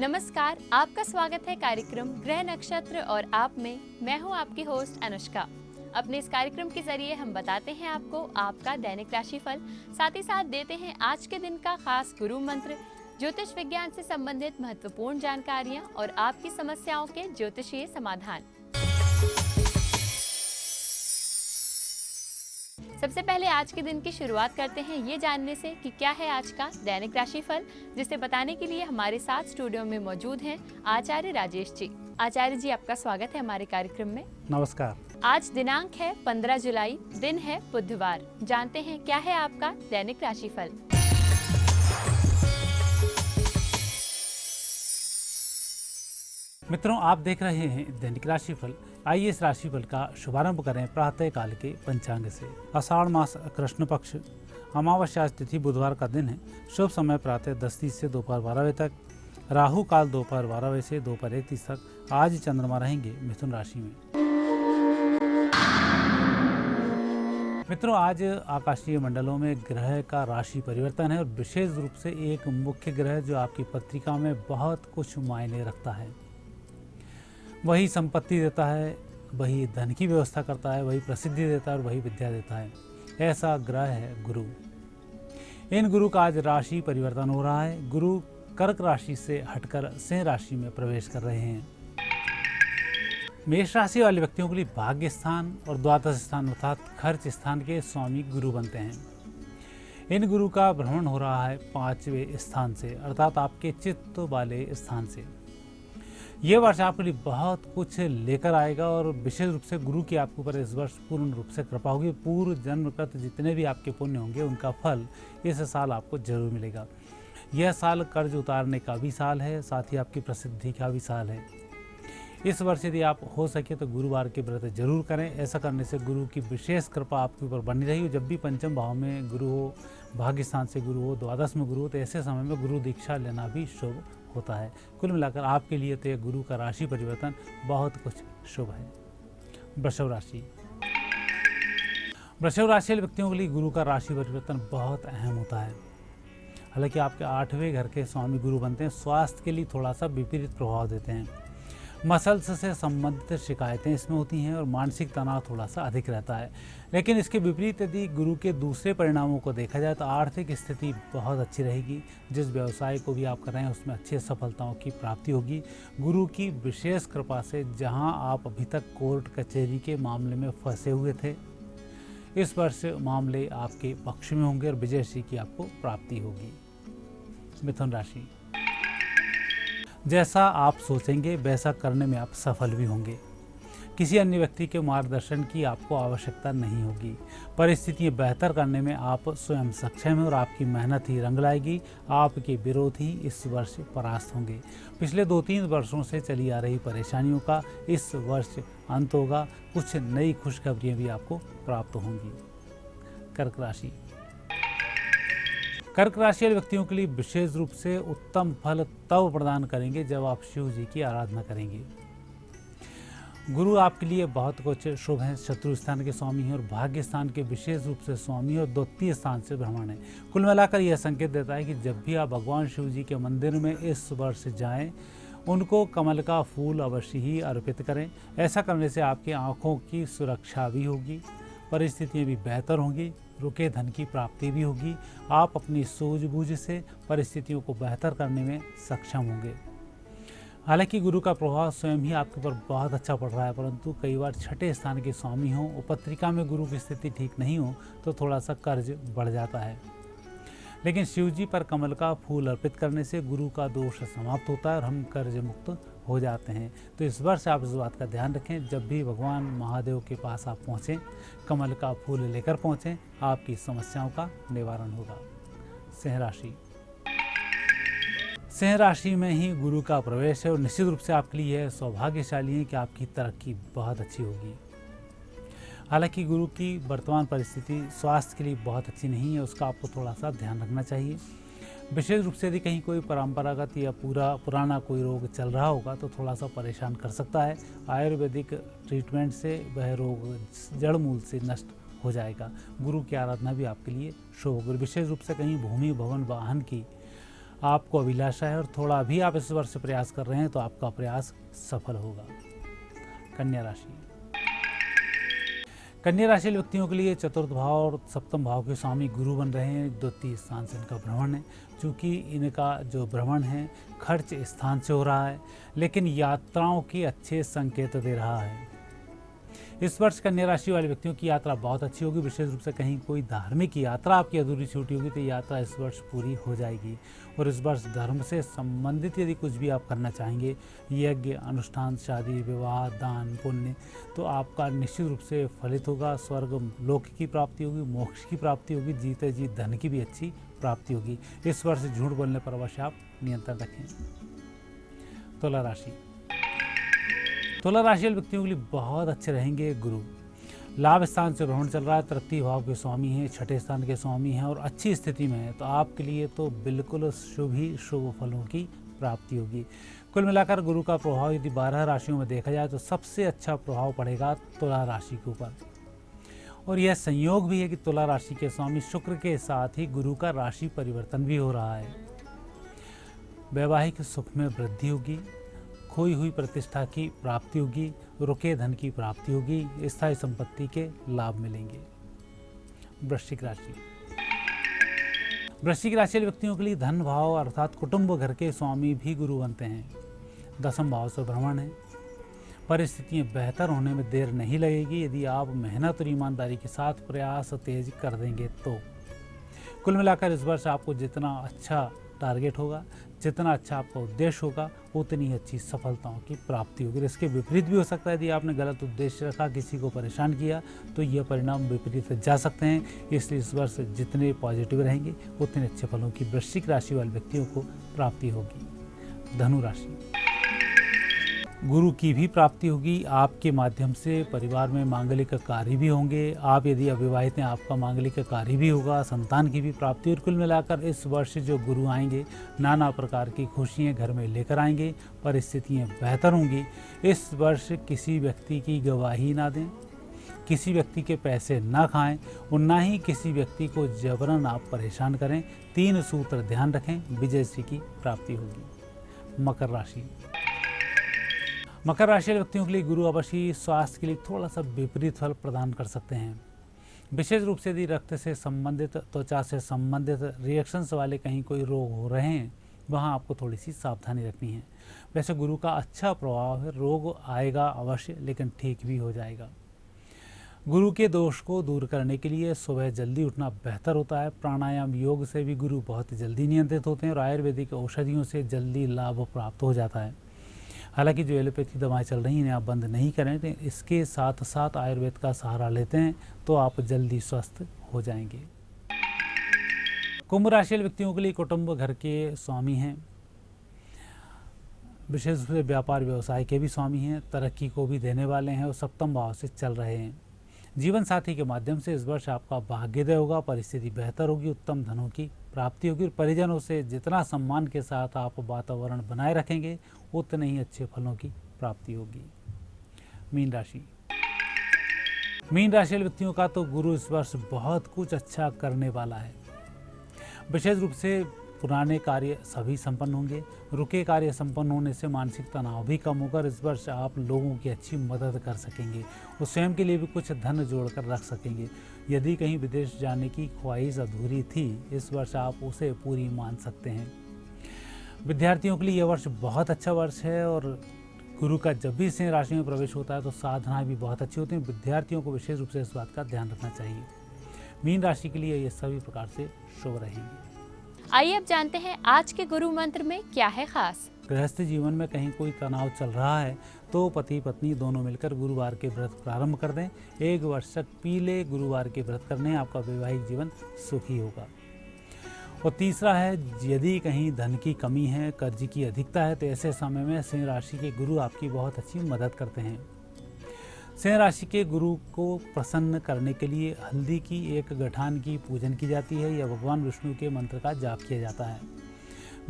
नमस्कार, आपका स्वागत है कार्यक्रम ग्रह नक्षत्र और आप में। मैं हूं आपकी होस्ट अनुष्का। अपने इस कार्यक्रम के जरिए हम बताते हैं आपको आपका दैनिक राशिफल, साथ ही साथ देते हैं आज के दिन का खास गुरु मंत्र, ज्योतिष विज्ञान से संबंधित महत्वपूर्ण जानकारियां और आपकी समस्याओं के ज्योतिषीय समाधान। सबसे पहले आज के दिन की शुरुआत करते हैं ये जानने से कि क्या है आज का दैनिक राशिफल, जिसे बताने के लिए हमारे साथ स्टूडियो में मौजूद हैं आचार्य राजेश जी। आचार्य जी, आपका स्वागत है हमारे कार्यक्रम में। नमस्कार। आज दिनांक है 15 जुलाई, दिन है बुधवार। जानते हैं क्या है आपका दैनिक राशिफल। मित्रों, आप देख रहे हैं दैनिक राशिफल। आइए इस राशिफल का शुभारंभ करें प्रातः काल के पंचांग से। आषाढ़ मास कृष्ण पक्ष अमावस्या तिथि बुधवार का दिन है। शुभ समय प्रातः 10:30 से दोपहर 12 बजे तक। राहु काल दोपहर 12 बजे से दोपहर 1:30 तक। आज चंद्रमा रहेंगे मिथुन राशि में। मित्रों, आज आकाशीय मंडलों में ग्रह का राशि परिवर्तन है और विशेष रूप से एक मुख्य ग्रह जो आपकी पत्रिका में बहुत कुछ मायने रखता है। वही संपत्ति देता है, वही धन की व्यवस्था करता है, वही प्रसिद्धि देता है और वही विद्या देता है। ऐसा ग्रह है गुरु। इन गुरु का आज राशि परिवर्तन हो रहा है। गुरु कर्क राशि से हटकर सिंह राशि में प्रवेश कर रहे हैं। मेष राशि वाले व्यक्तियों के लिए भाग्य स्थान और द्वादश स्थान अर्थात खर्च स्थान के स्वामी गुरु बनते हैं। इन गुरु का भ्रमण हो रहा है 5वें स्थान से अर्थात आपके चित्त वाले स्थान से। यह वर्ष आपके लिए बहुत कुछ लेकर आएगा और विशेष रूप से गुरु की आपके ऊपर इस वर्ष पूर्ण रूप से कृपा होगी। पूर्व जन्मगत जितने भी आपके पुण्य होंगे उनका फल इस साल आपको जरूर मिलेगा। यह साल कर्ज उतारने का भी साल है, साथ ही आपकी प्रसिद्धि का भी साल है। इस वर्ष यदि आप हो सके तो गुरुवार के व्रत जरूर करें। ऐसा करने से गुरु की विशेष कृपा आपके ऊपर बनी रही हो। जब भी पंचम भाव में गुरु हो, भाग्य स्थान से गुरु हो, द्वादश में गुरु हो, तो ऐसे समय में गुरु दीक्षा लेना भी शुभ होता है। कुल मिलाकर आपके लिए तो यह गुरु का राशि परिवर्तन बहुत कुछ शुभ है। वृषभ राशि। वृषभ राशि वाले व्यक्तियों के लिए गुरु का राशि परिवर्तन बहुत अहम होता है। हालांकि आपके 8वें घर के स्वामी गुरु बनते हैं, स्वास्थ्य के लिए थोड़ा सा विपरीत प्रभाव देते हैं। मसल्स से संबंधित शिकायतें इसमें होती हैं और मानसिक तनाव थोड़ा सा अधिक रहता है। लेकिन इसके विपरीत यदि गुरु के दूसरे परिणामों को देखा जाए तो आर्थिक स्थिति बहुत अच्छी रहेगी। जिस व्यवसाय को भी आप कर रहे हैं उसमें अच्छी सफलताओं की प्राप्ति होगी। गुरु की विशेष कृपा से जहां आप अभी तक कोर्ट कचहरी के मामले में फंसे हुए थे, इस वर्ष मामले आपके पक्ष में होंगे और विजयश्री की आपको प्राप्ति होगी। मिथुन राशि। जैसा आप सोचेंगे वैसा करने में आप सफल भी होंगे। किसी अन्य व्यक्ति के मार्गदर्शन की आपको आवश्यकता नहीं होगी। परिस्थितियां बेहतर करने में आप स्वयं सक्षम हैं और आपकी मेहनत ही रंग लाएगी। आपके विरोधी इस वर्ष परास्त होंगे। पिछले 2-3 वर्षों से चली आ रही परेशानियों का इस वर्ष अंत होगा। कुछ नई खुशखबरियां भी आपको प्राप्त होंगी। कर्क राशि। कर्क राशि वाले व्यक्तियों के लिए विशेष रूप से उत्तम फल तब प्रदान करेंगे जब आप शिव जी की आराधना करेंगे। गुरु आपके लिए बहुत कुछ शुभ है। शत्रु स्थान के स्वामी हैं और भाग्य स्थान के विशेष रूप से स्वामी और द्वितीय स्थान से भ्रमण है। कुल मिलाकर यह संकेत देता है कि जब भी आप भगवान शिव जी के मंदिर में इस वर्ष जाएं, उनको कमल का फूल अवश्य ही अर्पित करें। ऐसा करने से आपकी आंखों की सुरक्षा भी होगी, परिस्थितियाँ भी बेहतर होंगी, रुके धन की प्राप्ति भी होगी। आप अपनी सूझबूझ से परिस्थितियों को बेहतर करने में सक्षम होंगे। हालांकि गुरु का प्रभाव स्वयं ही आपके ऊपर बहुत अच्छा पड़ रहा है, परंतु कई बार 6ठे स्थान के स्वामी हों और पत्रिका में गुरु की स्थिति ठीक नहीं हो तो थोड़ा सा कर्ज बढ़ जाता है। लेकिन शिव जी पर कमल का फूल अर्पित करने से गुरु का दोष समाप्त होता है और हम कर्ज मुक्त हो जाते हैं। तो इस वर्ष आप इस बात का ध्यान रखें, जब भी भगवान महादेव के पास आप पहुँचें, कमल का फूल लेकर पहुँचें, आपकी समस्याओं का निवारण होगा। सिंह राशि। सिंह राशि में ही गुरु का प्रवेश है और निश्चित रूप से आपके लिए सौभाग्यशाली है कि आपकी तरक्की बहुत अच्छी होगी। हालांकि गुरु की वर्तमान परिस्थिति स्वास्थ्य के लिए बहुत अच्छी नहीं है, उसका आपको थोड़ा सा ध्यान रखना चाहिए। विशेष रूप से यदि कहीं कोई परंपरागत या पुराना कोई रोग चल रहा होगा तो थोड़ा सा परेशान कर सकता है। आयुर्वेदिक ट्रीटमेंट से वह रोग जड़ मूल से नष्ट हो जाएगा। गुरु की आराधना भी आपके लिए शुभ होगी। विशेष रूप से कहीं भूमि भवन वाहन की आपको अभिलाषा है और थोड़ा भी आप इस वर्ष प्रयास कर रहे हैं तो आपका प्रयास सफल होगा। कन्या राशि। कन्या राशि व्यक्तियों के लिए चतुर्थ भाव और सप्तम भाव के स्वामी गुरु बन रहे हैं। द्वितीय स्थान से इनका भ्रमण है। चूँकि इनका जो भ्रमण है खर्च स्थान से हो रहा है, लेकिन यात्राओं के अच्छे संकेत दे रहा है। इस वर्ष कन्या राशि वाले व्यक्तियों की यात्रा बहुत अच्छी होगी। विशेष रूप से कहीं कोई धार्मिक यात्रा आपकी अधूरी छूटी होगी तो यात्रा इस वर्ष पूरी हो जाएगी। और इस वर्ष धर्म से संबंधित यदि कुछ भी आप करना चाहेंगे, यज्ञ, अनुष्ठान, शादी, विवाह, दान, पुण्य, तो आपका निश्चित रूप से फलित होगा। स्वर्ग लोक की प्राप्ति होगी, मोक्ष की प्राप्ति होगी, जीते जी धन की भी अच्छी प्राप्ति होगी। इस वर्ष झूठ बोलने पर अवश्य आप नियंत्रण रखें। तुला राशि। तुला राशि वाले व्यक्तियों के लिए बहुत अच्छे रहेंगे गुरु। लाभ स्थान से भ्रमण चल रहा है। तृतीय भाव के स्वामी हैं, छठे स्थान के स्वामी हैं और अच्छी स्थिति में है, तो आपके लिए तो बिल्कुल शुभ ही शुभ फलों की प्राप्ति होगी। कुल मिलाकर गुरु का प्रभाव यदि 12 राशियों में देखा जाए तो सबसे अच्छा प्रभाव पड़ेगा तुला राशि के ऊपर। और यह संयोग भी है कि तुला राशि के स्वामी शुक्र के साथ ही गुरु का राशि परिवर्तन भी हो रहा है। वैवाहिक सुख में वृद्धि होगी, खोई हुई प्रतिष्ठा की प्राप्ति होगी, रुके धन की प्राप्ति होगी, स्थायी संपत्ति के लाभ मिलेंगे। वृश्चिक राशि। वृश्चिक राशि वाले व्यक्तियों के लिए धन भाव अर्थात कुटुंब घर के स्वामी भी गुरु बनते हैं। दसम भाव से भ्रमण है। परिस्थितियां बेहतर होने में देर नहीं लगेगी यदि आप मेहनत और ईमानदारी के साथ प्रयास तेज कर देंगे तो। कुल मिलाकर इस वर्ष आपको जितना अच्छा टारगेट होगा, जितना अच्छा आपका उद्देश्य होगा, उतनी अच्छी सफलताओं की प्राप्ति होगी। इसके विपरीत भी हो सकता है। यदि आपने गलत उद्देश्य रखा, किसी को परेशान किया, तो यह परिणाम विपरीत जा सकते हैं। इसलिए इस वर्ष जितने पॉजिटिव रहेंगे उतने अच्छे फलों की वृश्चिक राशि वाले व्यक्तियों को प्राप्ति होगी। धनु राशि। गुरु की भी प्राप्ति होगी। आपके माध्यम से परिवार में मांगलिक कार्य भी होंगे। आप यदि अविवाहित हैं, आपका मांगलिक कार्य भी होगा। संतान की भी प्राप्ति। और कुल मिलाकर इस वर्ष जो गुरु आएंगे नाना प्रकार की खुशियां घर में लेकर आएंगे। परिस्थितियां बेहतर होंगी। इस वर्ष किसी व्यक्ति की गवाही ना दें, किसी व्यक्ति के पैसे ना खाएं और ना ही किसी व्यक्ति को जबरन आप परेशान करें। 3 सूत्र ध्यान रखें, विजय श्री की प्राप्ति होगी। मकर राशि। मकर राशि व्यक्तियों के लिए गुरु अवश्य स्वास्थ्य के लिए थोड़ा सा विपरीत फल प्रदान कर सकते हैं। विशेष रूप से यदि रक्त से संबंधित, त्वचा से संबंधित रिएक्शंस वाले कहीं कोई रोग हो रहे हैं, वहाँ आपको थोड़ी सी सावधानी रखनी है। वैसे गुरु का अच्छा प्रभाव है, रोग आएगा अवश्य लेकिन ठीक भी हो जाएगा। गुरु के दोष को दूर करने के लिए सुबह जल्दी उठना बेहतर होता है। प्राणायाम योग से भी गुरु बहुत जल्दी नियंत्रित होते हैं और आयुर्वेदिक औषधियों से जल्दी लाभ प्राप्त हो जाता है। हालांकि जो एलोपैथी दवाएं चल रही हैं इन्हें आप बंद नहीं करें, तो इसके साथ साथ आयुर्वेद का सहारा लेते हैं तो आप जल्दी स्वस्थ हो जाएंगे। कुंभ राशि व्यक्तियों के लिए कुटुंब घर के स्वामी हैं। विशेष रूप से व्यापार व्यवसाय के भी स्वामी हैं। तरक्की को भी देने वाले हैं और सप्तम भाव से चल रहे हैं। जीवन साथी के माध्यम से इस वर्ष आपका भाग्योदय होगा। परिस्थिति बेहतर होगी, उत्तम धनों की प्राप्ति होगी और परिजनों से जितना सम्मान के साथ आप वातावरण बनाए रखेंगे उतने ही अच्छे फलों की प्राप्ति होगी। मीन राशि। मीन राशि व्यक्तियों का तो गुरु इस वर्ष बहुत कुछ अच्छा करने वाला है। विशेष रूप से पुराने कार्य सभी संपन्न होंगे। रुके कार्य संपन्न होने से मानसिक तनाव भी कम होकर इस वर्ष आप लोगों की अच्छी मदद कर सकेंगे और स्वयं के लिए भी कुछ धन जोड़कर रख सकेंगे। यदि कहीं विदेश जाने की ख्वाहिश अधूरी थी, इस वर्ष आप उसे पूरी मान सकते हैं। विद्यार्थियों के लिए यह वर्ष बहुत अच्छा वर्ष है और गुरु का जब भी सिंह राशि में प्रवेश होता है तो साधनाएं भी बहुत अच्छी होती हैं। विद्यार्थियों को विशेष रूप से इस बात का ध्यान रखना चाहिए। मीन राशि के लिए ये सभी प्रकार से शुभ रहेंगे। आइए अब जानते हैं आज के गुरु मंत्र में क्या है खास। गृहस्थ जीवन में कहीं कोई तनाव चल रहा है तो पति पत्नी दोनों मिलकर गुरुवार के व्रत प्रारंभ कर दें। 1 वर्ष तक पीले गुरुवार के व्रत करने आपका वैवाहिक जीवन सुखी होगा। और तीसरा है, यदि कहीं धन की कमी है, कर्ज की अधिकता है, तो ऐसे समय में सिंह राशि के गुरु आपकी बहुत अच्छी मदद करते हैं। सिंह राशि के गुरु को प्रसन्न करने के लिए हल्दी की एक गठान की पूजन की जाती है या भगवान विष्णु के मंत्र का जाप किया जाता है।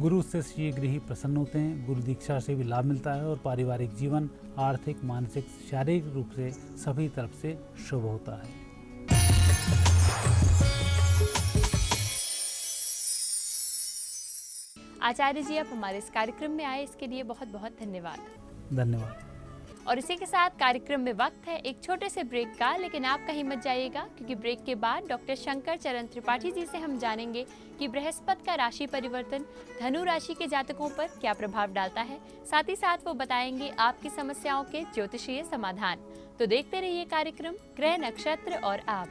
गुरु उससे शीघ्र ही प्रसन्न होते हैं। गुरु दीक्षा से भी लाभ मिलता है और पारिवारिक जीवन आर्थिक, मानसिक, शारीरिक रूप से सभी तरफ से शुभ होता है। आचार्य जी, आप हमारे इस कार्यक्रम में आए, इसके लिए बहुत बहुत धन्यवाद। धन्यवाद। और इसी के साथ कार्यक्रम में वक्त है एक छोटे से ब्रेक का, लेकिन आप कहीं मत जाइएगा, क्योंकि ब्रेक के बाद डॉक्टर शंकर चरण त्रिपाठी जी से हम जानेंगे कि बृहस्पति का राशि परिवर्तन धनु राशि के जातकों पर क्या प्रभाव डालता है। साथ ही साथ वो बताएंगे आपकी समस्याओं के ज्योतिषीय समाधान। तो देखते रहिए कार्यक्रम ग्रह नक्षत्र और आप।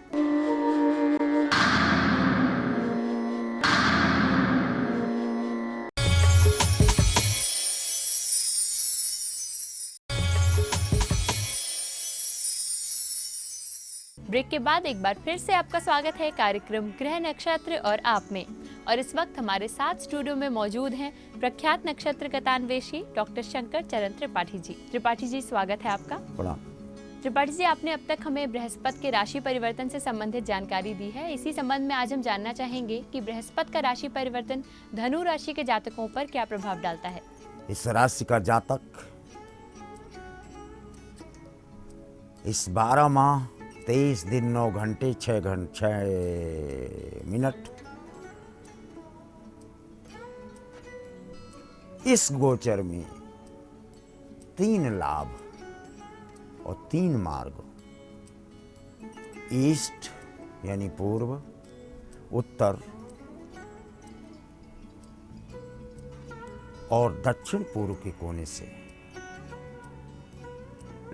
ब्रेक के बाद एक बार फिर से आपका स्वागत है कार्यक्रम ग्रह नक्षत्र और आप में। और इस वक्त हमारे साथ स्टूडियो में मौजूद हैं प्रख्यात नक्षत्र कथान्वेषी डॉक्टर शंकर चरण त्रिपाठी जी। त्रिपाठी जी, स्वागत है आपका। प्रणाम। त्रिपाठी जी, आपने अब तक हमें बृहस्पति के राशि परिवर्तन से संबंधित जानकारी दी है। इसी संबंध में आज हम जानना चाहेंगे कि बृहस्पति का राशि परिवर्तन धनु राशि के जातकों पर क्या प्रभाव डालता है। इस राशि का जातक इस 12 माह 23 दिन 9 घंटे 6 मिनट इस गोचर में 3 लाभ और 3 मार्ग, ईस्ट यानी पूर्व, उत्तर और दक्षिण पूर्व के कोने से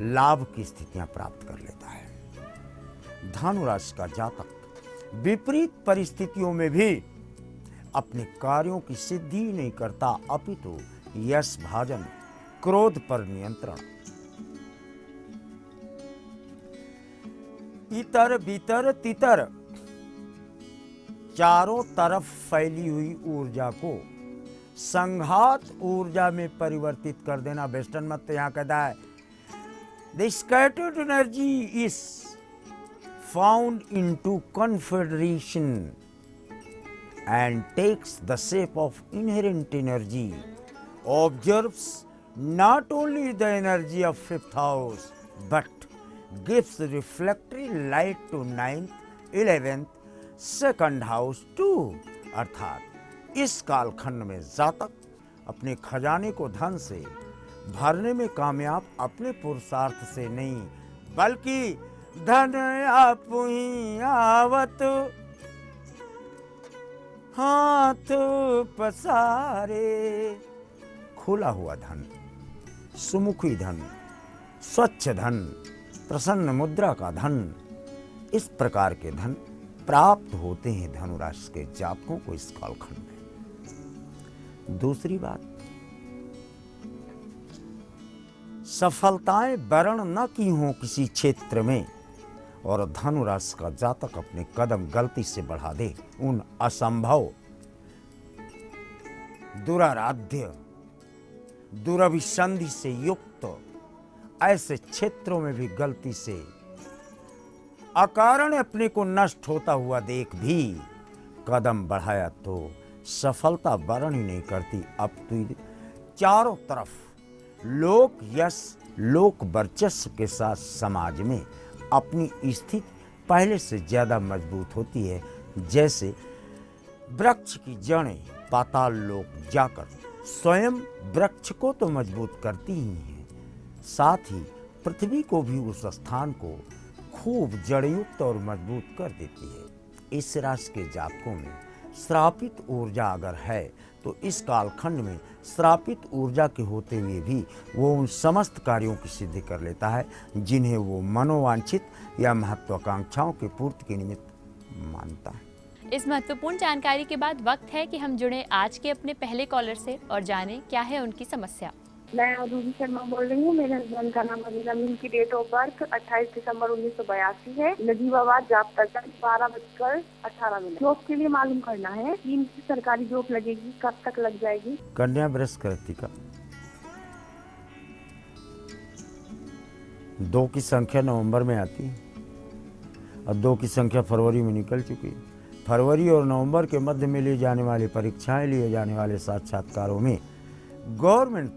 लाभ की स्थितियां प्राप्त कर लेता है। धनु राशि का जातक विपरीत परिस्थितियों में भी अपने कार्यों की सिद्धि नहीं करता, अपितु यश भाजन, क्रोध पर नियंत्रण, इतर भीतर तितर चारों तरफ फैली हुई ऊर्जा को संघात ऊर्जा में परिवर्तित कर देना। वेस्टर्न मत यहां कहता है the scattered energy is found into confederation and takes the shape of inherent energy, observes not only the energy of 5th house but gives reflectory light to 9th, 11th, 2nd house too। अर्थात इस कालखंड में जातक अपने खजाने को धन से भरने में कामयाब अपने पुरुषार्थ से नहीं, बल्कि धन आप ही आवत हाथ पसारे, खुला हुआ धन, सुमुखी धन, स्वच्छ धन, प्रसन्न मुद्रा का धन, इस प्रकार के धन प्राप्त होते हैं धनु राशि के जातकों को इस कालखंड में। दूसरी बात, सफलताएं वर्ण न की हों किसी क्षेत्र में और धनु राशि का जातक अपने कदम गलती से बढ़ा दे, उन असंभव, दुराराध्य, दुरभिसंधि से युक्त ऐसे क्षेत्रों में भी गलती से अकारण अपने को नष्ट होता हुआ देख भी कदम बढ़ाया तो सफलता वर्ण ही नहीं करती। अब तो चारों तरफ लोक यश, लोक वर्चस्व के साथ समाज में अपनी स्थिति पहले से ज्यादा मजबूत होती है। जैसे वृक्ष की जड़ें पाताल लोक जाकर स्वयं वृक्ष को तो मजबूत करती ही हैं, साथ ही पृथ्वी को भी उस स्थान को खूब जड़युक्त और मजबूत कर देती है। इस राशि के जातकों में श्रापित ऊर्जा अगर है तो इस कालखंड में श्रापित ऊर्जा के होते हुए भी वो उन समस्त कार्यों की सिद्धि कर लेता है जिन्हें वो मनोवांछित या महत्वाकांक्षाओं के पूर्ति के निमित्त मानता है। इस महत्वपूर्ण जानकारी के बाद वक्त है कि हम जुड़े आज के अपने पहले कॉलर से और जानें क्या है उनकी समस्या। मैं रूबी शर्मा बोल रही हूँ। मेरे हस्बैंड का नाम अनिल अमीन की डेट ऑफ बर्थ 28 दिसंबर 1982 है। नजीबाबाद जाफरगंज 12:18। जॉब के लिए मालूम करना है कि इनकी सरकारी जॉब लगेगी, कब तक लग जाएगी। कन्या बृहस्पति 2 की संख्या नवंबर में आती है और 2 की संख्या फरवरी में निकल चुकी है। फरवरी और नवंबर के मध्य में लिए जाने वाली परीक्षाएं, लिए जाने वाले साक्षात्कारों में गवर्नमेंट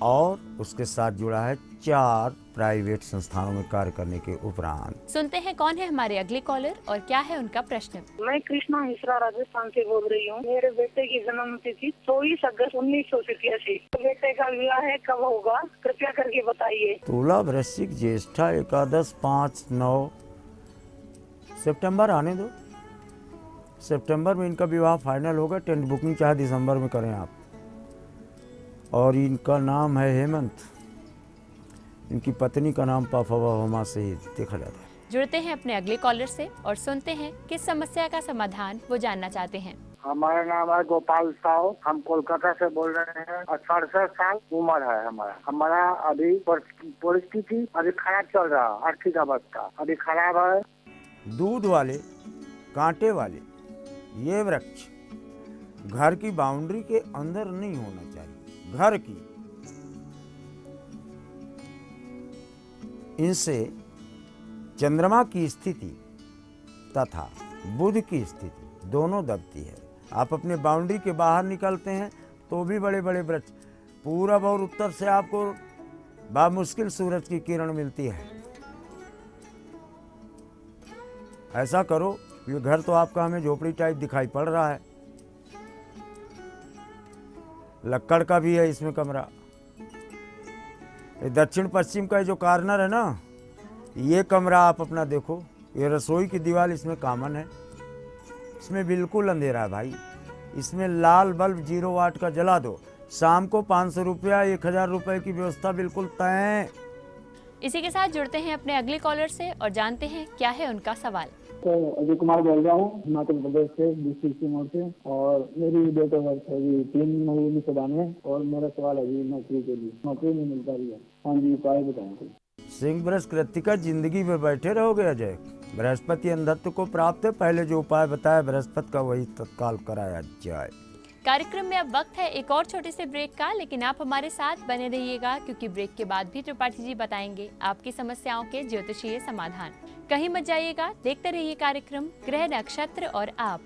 और उसके साथ जुड़ा है 4 प्राइवेट संस्थानों में कार्य करने के उपरांत। सुनते हैं कौन है हमारे अगले कॉलर और क्या है उनका प्रश्न। मैं कृष्णा मिश्रा राजस्थान से बोल रही हूँ। मेरे बेटे की जन्म तिथि 24 अगस्त 1987। बेटे का विवाह कब होगा, कृपया करके बताइए। तुला, वृश्चिक, ज्येष्ठा, एकादश, 5, 9 सितंबर आने दो। सितंबर में इनका विवाह फाइनल होगा। टेंट बुकिंग चाहे दिसंबर में करें आप। और इनका नाम है हेमंत। इनकी पत्नी का नाम पाफावा होमा से ही देखा जाता है। जुड़ते हैं अपने अगले कॉलर से और सुनते हैं किस समस्या का समाधान वो जानना चाहते हैं। हमारा नाम है गोपाल साहू। हम कोलकाता से बोल रहे हैं। 68 साल उम्र है हमारा अभी परिस्थिति अभी खराब चल रहा है। आर्थिक अवस्था अभी खराब है। दूध वाले, कांटे वाले ये वृक्ष घर की बाउंड्री के अंदर नहीं होना चाहिए। घर की इनसे चंद्रमा की स्थिति तथा बुध की स्थिति दोनों दबती है। आप अपने बाउंड्री के बाहर निकलते हैं तो भी बड़े बड़े वृक्ष, पूरब और उत्तर से आपको बामुश्किल सूरज की किरण मिलती है। ऐसा करो, ये घर तो आपका हमें झोपड़ी टाइप दिखाई पड़ रहा है। लक्कड़ का भी है इसमें कमरा। ये दक्षिण पश्चिम का जो कार्नर है ना, ये कमरा आप अपना देखो। ये रसोई की दीवार इसमें कॉमन है। इसमें बिल्कुल अंधेरा है भाई। इसमें लाल बल्ब 0 वाट का जला दो। शाम को 500 रुपया 1000 रुपये की व्यवस्था बिल्कुल तय है। इसी के साथ जुड़ते हैं अपने अगले कॉलर से और जानते हैं क्या है उनका सवाल। तो अजय कुमार बोल रहा हूँ, हिमाचल प्रदेश से, डिस्ट्रिक्ट सिमोर से। और मेरी डेट ऑफ बर्थ है 3 मई 1992। और मेरा सवाल है नौकरी के लिए, नौकरी नहीं मिल पा रही है। हाँ जी, उपाय बताएं। सिंह वृष कृत्तिका, जिंदगी में बैठे रहोगे अजय। बृहस्पति अंधत्व को प्राप्त है। पहले जो उपाय बताया बृहस्पति का वही तत्काल कराया जाए। कार्यक्रम में अब वक्त है एक और छोटे से ब्रेक का, लेकिन आप हमारे साथ बने रहिएगा क्योंकि ब्रेक के बाद भी त्रिपाठी जी बताएंगे आपकी समस्याओं के ज्योतिषीय समाधान। कहीं मत जाइएगा, देखते रहिए कार्यक्रम ग्रह नक्षत्र और आप।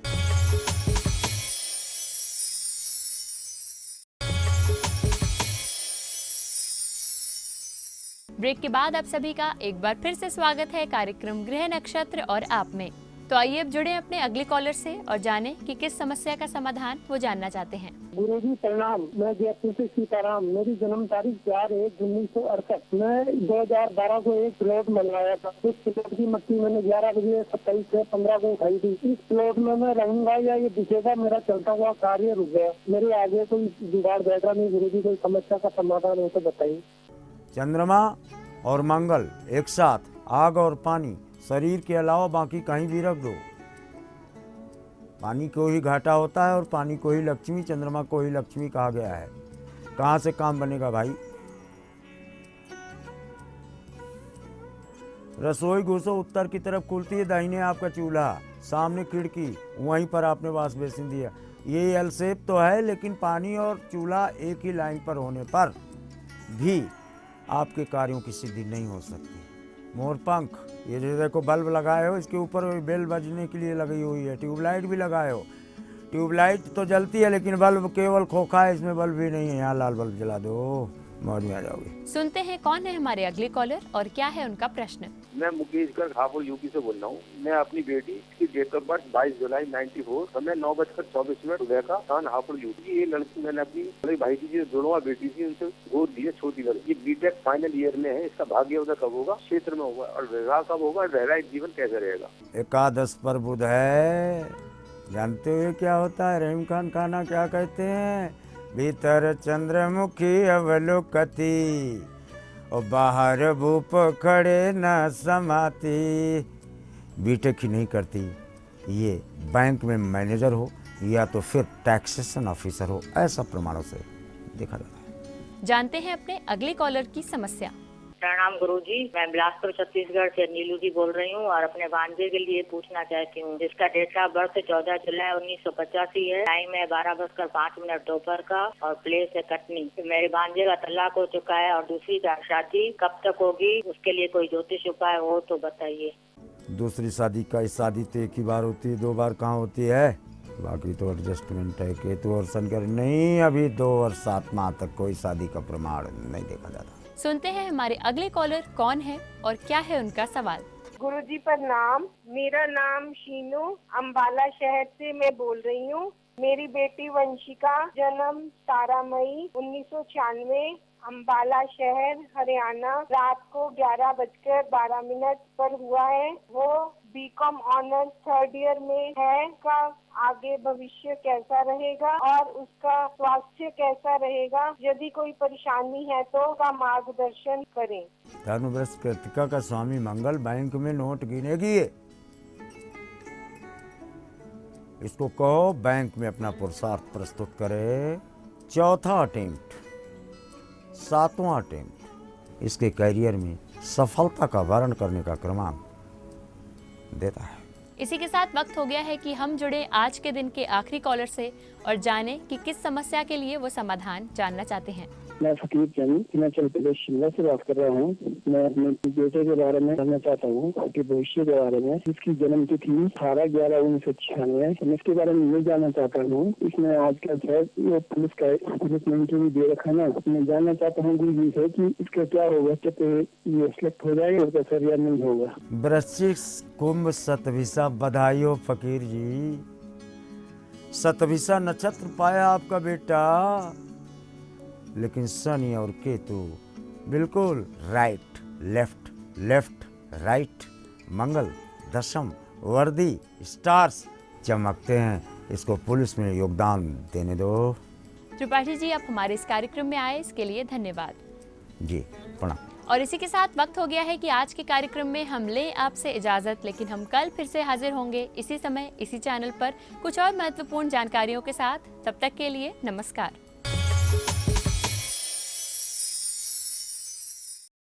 ब्रेक के बाद आप सभी का एक बार फिर से स्वागत है कार्यक्रम गृह नक्षत्र और आप में। तो आइए अब जुड़े अपने अगले कॉलर से और जानें कि किस समस्या का समाधान वो जानना चाहते हैं। गुरुजी प्रणाम। मैं जयपुर से सीताराम। मेरी जन्म तारीख 4/1/1968। मैं 2012 को एक प्लॉट मंगवाया था। उस प्लॉट की मट्टी मैंने 11 बजे 27 से 15 को उठाई थी। इस प्लॉट में मैं रहूंगा या ये दिखेगा, मेरा चलता हुआ कार्य रुक गया। मेरे आगे कोई जुगाड़ बैठा नहीं। गुरुजी कोई समस्या का समाधान हो तो बताइए। चंद्रमा और मंगल एक साथ, आग और पानी, शरीर के अलावा बाकी कहीं भी रख दो। पानी को ही घाटा होता है और पानी को ही लक्ष्मी, चंद्रमा को ही लक्ष्मी कहा गया है। कहाँ से काम बनेगा भाई। रसोई घुसो, उत्तर की तरफ खुलती है, दाहिने आपका चूल्हा, सामने खिड़की, वहीं पर आपने वाश बेसिन दिया। ये एल शेप तो है, लेकिन पानी और चूल्हा एक ही लाइन पर होने पर भी आपके कार्यों की सिद्धि नहीं हो सकती। मोरपंख, ये जो देखो बल्ब लगाए हो, इसके ऊपर बेल बजने के लिए लगी हुई है। ट्यूबलाइट भी लगाए हो। ट्यूबलाइट तो जलती है लेकिन बल्ब केवल खोखा है, इसमें बल्ब भी नहीं है। यहाँ लाल बल्ब जला दो, मौज में आ जाओगे। सुनते हैं कौन है हमारे अगले कॉलर और क्या है उनका प्रश्न। मैं मुकेश गर्ग हापुड़ यूपी से बोल रहा हूँ। मैं अपनी बेटी की डेट ऑफ बर्थ 22 जुलाई 94, समय 9:24 सुबह का, स्थान हापुड़ यूपी। ये लड़की मैंने अपनी बड़े भाई की जो जुड़वा बेटी थी उनसे गोद ली है, छोटी लड़की। बीटेक फाइनल ईयर में है। इसका भाग्य उदय कब होगा, क्षेत्र में होगा और विवाह कब होगा, वैवाहिक जीवन कैसे रहेगा। एकादश पर बुध है। जानते हुए क्या होता है, रहीम खान खाना क्या कहते हैं, भीतर चंद्रमुखी अवलोकती और बाहर भूप खड़े न समाती। बीटेक ही नहीं करती, ये बैंक में मैनेजर हो या तो फिर टैक्सेशन ऑफिसर हो, ऐसा प्रमाणों से देखा जाता है। जानते हैं अपने अगले कॉलर की समस्या। प्रणाम गुरुजी, मैं बिलासपुर छत्तीसगढ़ से नीलू जी बोल रही हूँ और अपने भांजे के लिए पूछना चाहती हूँ, जिसका डेट ऑफ बर्थ 14 जुलाई 1985 है। टाइम है 12:05 दोपहर का और प्लेस है कटनी। मेरे भांजे का तलाक हो चुका है और दूसरी शादी कब तक होगी, उसके लिए कोई ज्योतिष उपाय हो तो बताइए। दूसरी शादी का, इस शादी तो एक ही बार होती है, 2 बार कहाँ होती है। बाकी तो एडजस्टमेंट है। केतु और शनिकर नहीं, अभी 2 और 7 माह तक कोई शादी का प्रमाण नहीं देखा जाता। सुनते हैं हमारे अगले कॉलर कौन है और क्या है उनका सवाल। गुरुजी प्रणाम। मेरा नाम शीनू अम्बाला शहर से मैं बोल रही हूँ। मेरी बेटी वंशिका जन्म 17 मई 1996 अम्बाला शहर हरियाणा रात को 11:12 पर हुआ है। वो बीकॉम ऑनर्स 3rd ईयर में है। का आगे भविष्य कैसा रहेगा और उसका स्वास्थ्य कैसा रहेगा? यदि कोई परेशानी है तो उसका मार्गदर्शन करें। धनुवृष कृतिका का स्वामी मंगल बैंक में नोट गिनेगी। इसको कहो बैंक में अपना पुरुषार्थ प्रस्तुत करे। चौथा अटेम्प्ट, 7वां अटेम्प्ट इसके करियर में सफलता का वर्ण करने का क्रमांक देता है। इसी के साथ वक्त हो गया है कि हम जुड़े आज के दिन के आखिरी कॉलर से और जाने कि किस समस्या के लिए वो समाधान जानना चाहते हैं। मैं फकीर चंद हिमाचल प्रदेश शिमला से बात कर रहा हूँ। मैं अपने बेटे के बारे में जानना चाहता हूँ कि भविष्य के बारे में। इसकी जन्म तिथि 18/11/1996। मैं इसके बारे में ये जानना चाहता हूँ। इसमें आजकल जो पुलिस का इंटरव्यू दे रखा है ना, मैं जानना चाहता हूँ गुरु जी से कि इसका क्या होगा, क्या ये सिलेक्ट हो जाएगा उसका सर या नहीं होगा। वृश्चिक कुंभ सतभिषा बधाई हो फकीर जी। सतभिषा नक्षत्र पाया आपका बेटा, लेकिन शनि और केतु बिल्कुल राइट लेफ्ट लेफ्ट राइट। मंगल दशम वर्दी स्टार्स चमकते हैं। इसको पुलिस में योगदान देने दो। त्रिपाठी जी, आप हमारे इस कार्यक्रम में आए इसके लिए धन्यवाद जी। प्रणाम। और इसी के साथ वक्त हो गया है कि आज के कार्यक्रम में हम लें आपसे इजाजत, लेकिन हम कल फिर से हाजिर होंगे इसी समय इसी चैनल पर कुछ और महत्वपूर्ण जानकारियों के साथ। तब तक के लिए नमस्कार।